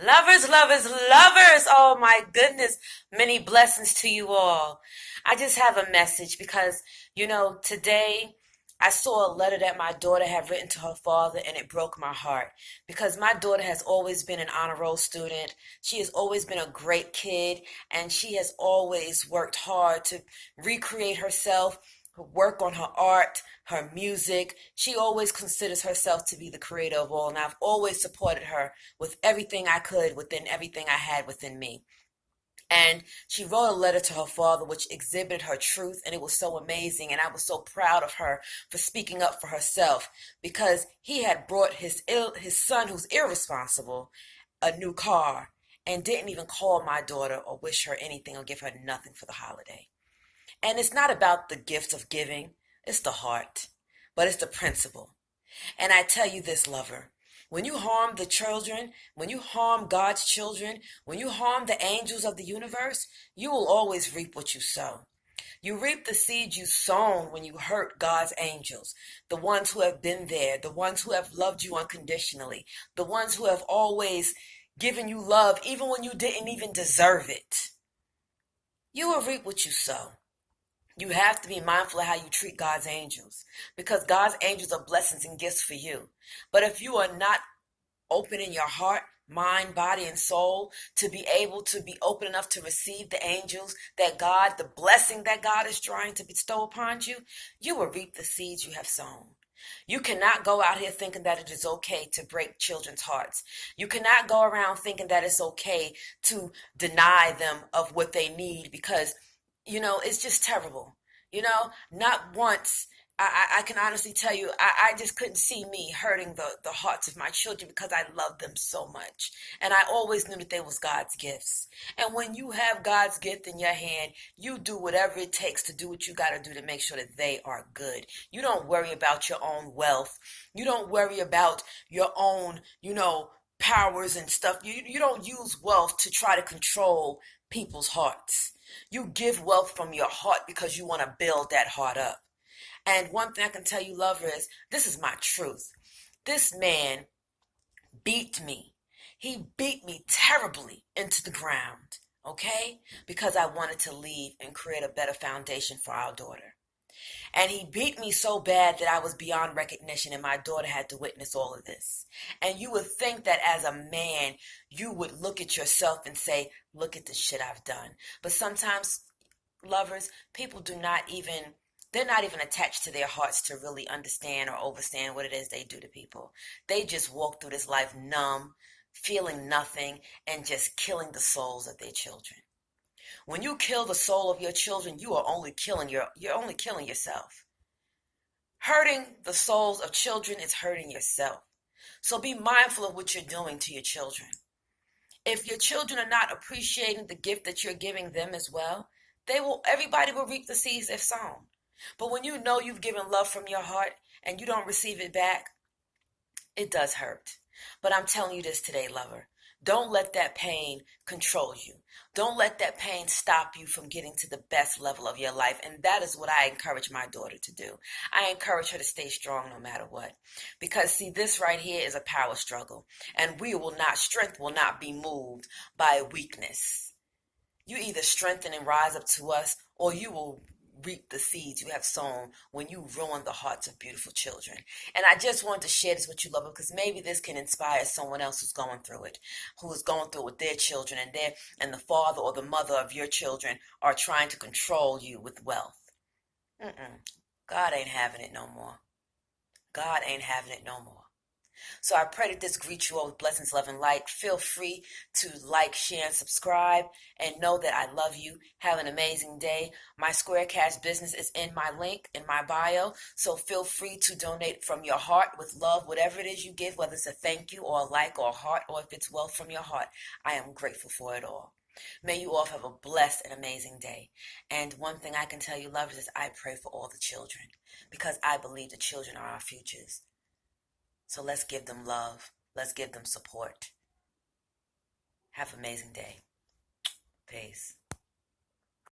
Lovers, lovers, lovers. Oh my goodness. Many blessings to you all. I just have a message because, today I saw a letter that my daughter had written to her father and it broke my heart because my daughter has always been an honor roll student. She has always been a great kid and she has always worked hard to recreate herself, work on her art, her music. She always considers herself to be the creator of all, and I've always supported her with everything I could within everything I had within me. And she wrote a letter to her father, which exhibited her truth, and it was so amazing. And I was so proud of her for speaking up for herself because he had brought his son, who's irresponsible, a new car, and didn't even call my daughter or wish her anything or give her nothing for the holiday. And it's not about the gifts of giving, it's the heart, but it's the principle. And I tell you this, lover, when you harm the children, when you harm God's children, when you harm the angels of the universe, you will always reap what you sow. You reap the seeds you sown when you hurt God's angels, the ones who have been there, the ones who have loved you unconditionally, the ones who have always given you love even when you didn't even deserve it. You will reap what you sow. You have to be mindful of how you treat God's angels because God's angels are blessings and gifts for you. But if you are not open in your heart, mind, body, and soul to be able to be open enough to receive the angels that God, the blessing that God is trying to bestow upon you, you will reap the seeds you have sown. You cannot go out here thinking that it is okay to break children's hearts. You cannot go around thinking that it's okay to deny them of what they need because it's just terrible. Not once. I can honestly tell you, I just couldn't see me hurting the hearts of my children because I love them so much. And I always knew that they was God's gifts. And when you have God's gift in your hand, you do whatever it takes to do what you got to do to make sure that they are good. You don't worry about your own wealth. You don't worry about your own, powers and stuff. You don't use wealth to try to control people's hearts. You give wealth from your heart because you want to build that heart up. And one thing I can tell you, lover, is this is my truth. This man beat me. He beat me terribly into the ground, okay? Because I wanted to leave and create a better foundation for our daughter. And he beat me so bad that I was beyond recognition, and my daughter had to witness all of this. And you would think that as a man, you would look at yourself and say, look at the shit I've done. But sometimes, lovers, people do not even, they're not even attached to their hearts to really understand or overstand what it is they do to people. They just walk through this life numb, feeling nothing, and just killing the souls of their children. When you kill the soul of your children, you're only killing yourself. Hurting the souls of children is hurting yourself. So be mindful of what you're doing to your children. If your children are not appreciating the gift that you're giving them as well, everybody will reap the seeds they've sown. But when you know you've given love from your heart and you don't receive it back, it does hurt. But I'm telling you this today, lover. Don't let that pain control you. Don't let that pain stop you from getting to the best level of your life. And that is what I encourage my daughter to do. I encourage her to stay strong no matter what. Because see, this right here is a power struggle. And strength will not be moved by weakness. You either strengthen and rise up to us, or you will reap the seeds you have sown when you ruin the hearts of beautiful children. And I just wanted to share this with you, lover, because maybe this can inspire someone else who's going through it, who is going through it with their children, and the father or the mother of your children are trying to control you with wealth. Mm-mm. God ain't having it no more. God ain't having it no more. So I pray that this greets you all with blessings, love, and light. Feel free to like, share, and subscribe. And know that I love you. Have an amazing day. My Square Cash business is in my link in my bio. So feel free to donate from your heart with love, whatever it is you give, whether it's a thank you or a like or a heart, or if it's wealth from your heart. I am grateful for it all. May you all have a blessed and amazing day. And one thing I can tell you, lovers, is I pray for all the children because I believe the children are our futures. So let's give them love. Let's give them support. Have an amazing day. Peace.